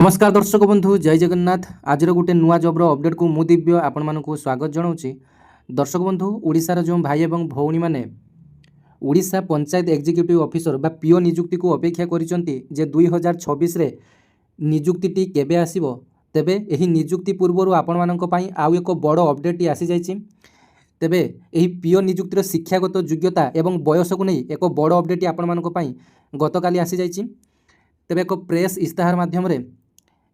नमस्कार दर्शक बंधु जय जगन्नाथ। आज गोटे नुआ जब्र अपडेट को मु दिव्य आपण मानक स्वागत जनाऊँगी। दर्शक बंधु ओडिशार जो भाई एवं भौणी मैंने ओडिशा पंचायत एग्जीक्यूटिव ऑफिसर बा पीओ नियुक्ति को अपेक्षा करिसेंती जे 2026 रे नियुक्ति केबे आसीबो। तेबे एही नियुक्ति पूर्व आपण मानक पई आउ एक बड़ अपडेट आसी जाइछि। तेबे एही पीओ नियुक्तिर शिक्षागत योग्यता एवं बयस को नहीं एक बड़ अपडेट आपण मानक पई गतकाली आसी जाइछि। तेबे एक प्रेस इस्ताहार माध्यम रे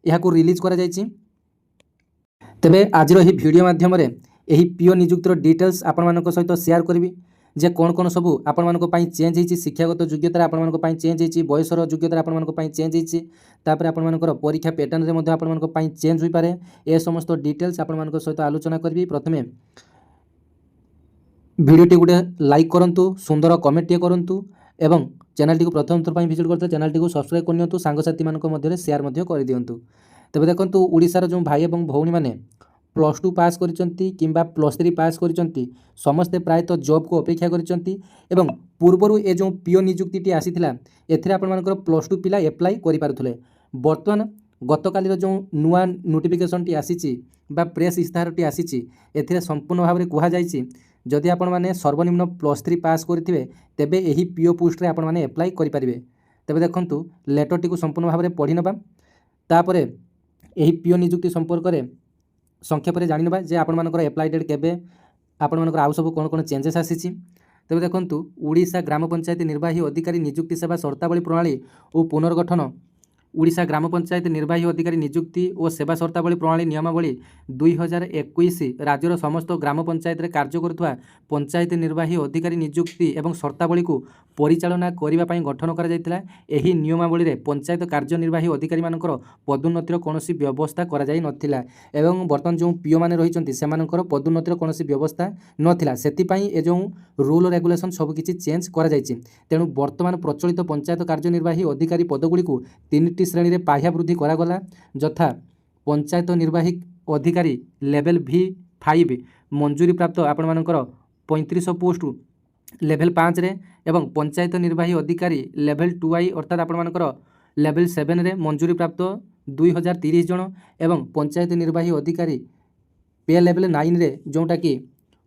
यह रिलीज करा जाइछि। तेबे आजर ही वीडियो माध्यम रे एही पीओ नियुक्तिर डिटेल्स आपण मानक सहित शेयर करबी जे कोन कोन सब आपण मानक पई चेंज होईछि। शिक्षागत योग्यता आपण मानक पई चेंज होईछि, बयसर योग्यता आपण मानक पई चेंज होईछि, तापर आपण मानकर परीक्षा पैटर्न रे मध्ये आपण मानक पई चेंज होई पारे। ए समस्त डिटेल्स आपण मानक सहित आलोचना करबी। प्रथमे वीडियोटी गोटे लाइक करंतु, सुंदर कमेंट टे करंतु एवं चैनल टी को प्रथम थर पर विजिट करते चैनल टी को सब्सक्राइब करनियंतु, सांगसाथी मानक मध्य शेयर मध्य कर दियंतु। तेबे देखंतु ओडिशार जो भाई एवं भौणी माने +2 पास करिसंती किंबा +3 पास करिसंती समस्ते प्रायतः जॉब को अपेक्षा करिसंती एवं पूर्वरु ए जो पीओ नियुक्ति टी आसीथिला एथिरे आपण मानकर +2 पिला अप्लाई करि पारुथले। वर्तमान गतकालीर जो नुआ नोटिफिकेशन टी आसीछि बा प्रेस इस्ताहार टी आसीछि एथिरे संपूर्ण भाव में कहा जाइछि जदि आपण माने सर्वनिम्न +3 पास करिथिबे तेबे एही पीओ पोस्ट रे आपण माने अप्लाई करि परिबे। तेबे देखंतु लेटर टी को संपूर्ण भाव में पढ़ी नबा, तापरे एही पीओ नियुक्ति संपर्क रे संक्षेप रे जानि नबा जे आपण मानकर अप्लाई डेट केबे, आपण मानकर आउ सब कोन कोन चेंजेस आसीछि। तेबे देखंतु ओडिशा ग्राम पंचायत निर्वाही अधिकारी नियुक्ति सेवा शर्तावली प्रणाली और पुनर्गठन ओडिशा ग्राम पंचायत निर्वाही अधिकारी नियुक्ति और सेवा शर्तावली प्रणाली नियमावली 2021 राज्यर समस्त ग्राम पंचायत रे कार्य करुवा पंचायत निर्वाही अधिकारी नियुक्ति एवं शर्तावली को परिचालना करने पर गठन करा जायतिला। एही नियमावली रे पंचायत कार्यनिर्वाही अधिकारी मानकर पदोन्नतिर कौनसी व्यवस्था करा जाय नथिला एवं बर्तमान जो पीओ माने रहिचंती सेमानकर पदोन्नतिर कौनसी व्यवस्था नथिला। सेति पई ए जो रूल रेगुलेशन सब किछि चेंज करा जायछि। तेणु वर्तमान प्रचलित पंचायत कार्यनिर्वाही अधिकारी पदगुड़ी को 3टी श्रेणी रे पाह्या वृद्धि करागला, यथा पंचायत निर्वाही अधिकारी लेवल V5 मंजूरी प्राप्त आपण मानकर 3500 पोस्ट लेवल 5 रे एवं पंचायत निर्वाही अधिकारी लेवल 2I अर्थात आपण मानकर लेवल 7 रे मंजूरी प्राप्त 2030 जन एवं पंचायत निर्वाही अधिकारी पे लेवल 9 रे जोटा कि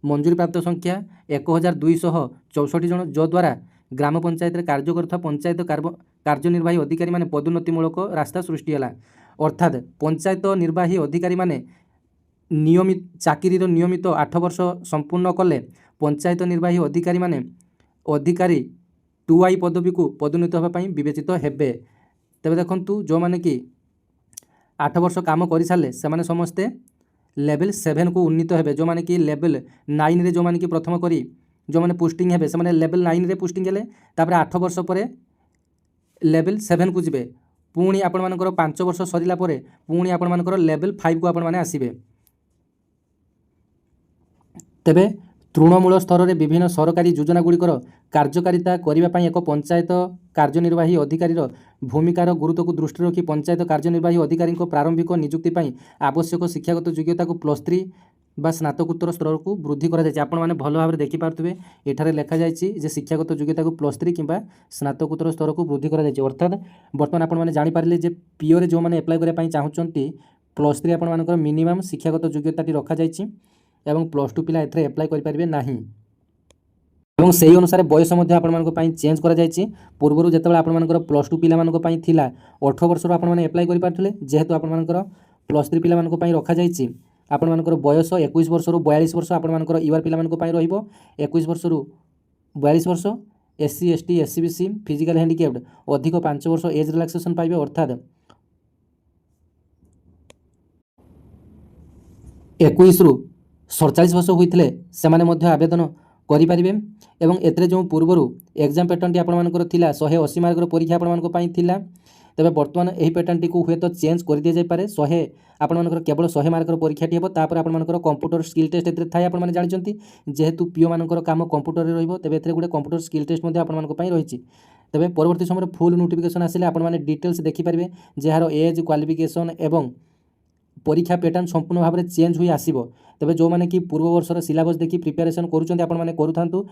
मंजूरी प्राप्त संख्या 1264 जन, जो द्वारा ग्राम पंचायत रे कार्य करथा पंचायत कार्यनिर्वाही अधिकारी माने पदोन्नतिमूलक रास्ता सृष्टि होला। अर्थात पंचायत निर्वाही अधिकारी माने नियमित चाकरीर नियमित 8 वर्ष संपूर्ण कले पंचायत निर्वाही अधिकारी माने अधिकारी 2I पदवी को पदोन्नत होगा पई विवेचित हेबे। तेबे देखंतु जो माने कि 8 वर्ष काम करि साले से माने समस्ते लेवल 7 को उन्नीत हेबे। जो माने कि लेवल 9 रे जो माने कि प्रथम करी जो माने पोस्टिंग हेबे से माने लेवल 9 रे पोस्टिंग हेले तापर 8 वर्ष परे लेवल 7 को जिबे, पुणी आपण मानकर 5 वर्ष सरिला परे पुणी आपण मानकर लेवल 5 को आपण माने आसीबे। तेबे तृणमूल स्तर में विभिन्न सरकारी योजना गुड़िकर कार्यकारिता करने एक पंचायत कार्यनिर्वाही अधिकारी भूमिकार गुरुत्व को दृष्टि रखी पंचायत कार्यनिर्वाही अधिकारी प्रारंभिक नियुक्ति आवश्यक शिक्षागत योग्यता को +3 बा स्नातकोत्तर स्तर को वृद्धि करा आपण मैंने भल भाव देखि पार्थिबे एठारे लिखा जाइए शिक्षागत योग्यता को +3 किंबा स्नातकोत्तर स्तर को वृद्धि करा जाइए। अर्थात बर्तमान आपण मैंने जानि पारिले जे पीओ रे जो मैंने अप्लाई करने चाहूँगी +3 आपण मानकर मिनिमम शिक्षागत योग्यता रखा जाइए एवं +2 पिला एथरे अप्लाई करि परिबे नाही एवं सेही अनुसार बयस मध्ये आपण मानको पई चेंज करा जायछि। पूर्वरु जेतेबेले आपण मानकर +2 पिला मानको पई थिला 18 वर्ष रो आपण माने अप्लाई करि पारथले, जेहेतु आपण मानकर +3 पिला मानको पई रखा जायछि आपण मानकर बयस 21 वर्ष रो 42 वर्ष आपण मानकर यूआर पिला मानको पई रहिबो। 21 वर्ष रो 42 वर्ष SC ST SC BC physical handicapped अधिक 5 वर्ष एज रिलैक्सेशन पाइबे। अर्थात 21 रु 47 वर्ष होइथिले सेमाने मध्ये आवेदन करि परिबे एवं एतरे जो पूर्वरु एग्जाम पैटर्न टी आपण मानकर थिला 180 मार्क रो परीक्षा आपण मानको पई थिला, तबे वर्तमान एही पैटर्न टी को हुए तो चेंज कर दिया जाय पारे। 100 आपण मानकर केवल 100 मार्क रो परीक्षा टी हेबो, तापर आपण मानकर कंप्यूटर स्किल टेस्ट एतरे थाय आपण माने जानिचंती जेहेतु पीओ मानकर काम कंप्यूटर रे रहिबो तबे एतरे गुडे कंप्यूटर स्किल टेस्ट मध्ये आपण मानको पई रहिछि। तबे परवर्ती समय फुल नोटिफिकेशन आसिले आपण माने डिटेल्स देखि परिबे जेहारो एज क्वालिफिकेशन एवं परीक्षा पैटर्न संपूर्ण भाव में चेंज हुई आसीबो। तबे जो माने कि पूर्व वर्षर सिलेबस देखि प्रिपरेशन करूछन्ते आपण माने करूथांतु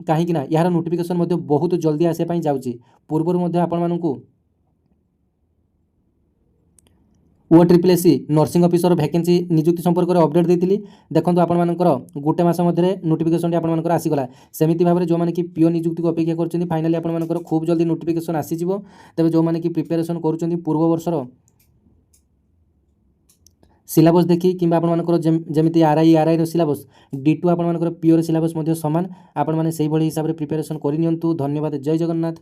कहीं ना यार नोटिफिकेशन मध्ये बहुत जल्दी आसे पई जाउची। पूर्वर मध्ये आपण मानकु OSSC ନର୍ସିଂ ଅଫିସର ଭ୍ୟାକେନ୍ସି ନିଯୁକ୍ତି ସମ୍ପର୍କରେ ଅପଡେଟ୍ ଦେଇଥିଲି। ଦେଖନ୍ତୁ ଆପଣମାନଙ୍କର ଗୋଟେ ମାସ ମଧ୍ୟରେ ନୋଟିଫିକେସନଟି ଆପଣମାନଙ୍କର ଆସିଗଲା। ସେମିତି ଭାବରେ ଯେଉଁମାନେ କି ପିଓ ନିଯୁକ୍ତିକୁ ଅପେକ୍ଷା କରୁଛନ୍ତି ଫାଇନାଲି ଆପଣମାନଙ୍କର ଖୁବ୍ ଜଲ୍ଦି ନୋଟିଫିକେସନ୍ ଆସିଯିବ। ତେବେ ଯେଉଁମାନେ କି ପ୍ରିପାରେସନ୍ କରୁଛନ୍ତି ପୂର୍ବ ବର୍ଷର ସିଲାବସ୍ ଦେଖି କିମ୍ବା ଆପଣମାନଙ୍କର ଯେମିତି ଆର୍ଆଇର ସିଲାବସ୍ D2 ଆପଣମାନଙ୍କର ପିଓର ସିଲାବସ୍ ମଧ୍ୟ ସମାନ। ଆପଣମାନେ ସେଇଭଳି ହିସାବରେ ପ୍ରିପାରେସନ୍ କରିନିଅନ୍ତୁ। ଧନ୍ୟବାଦ। ଜୟ ଜଗନ୍ନାଥ।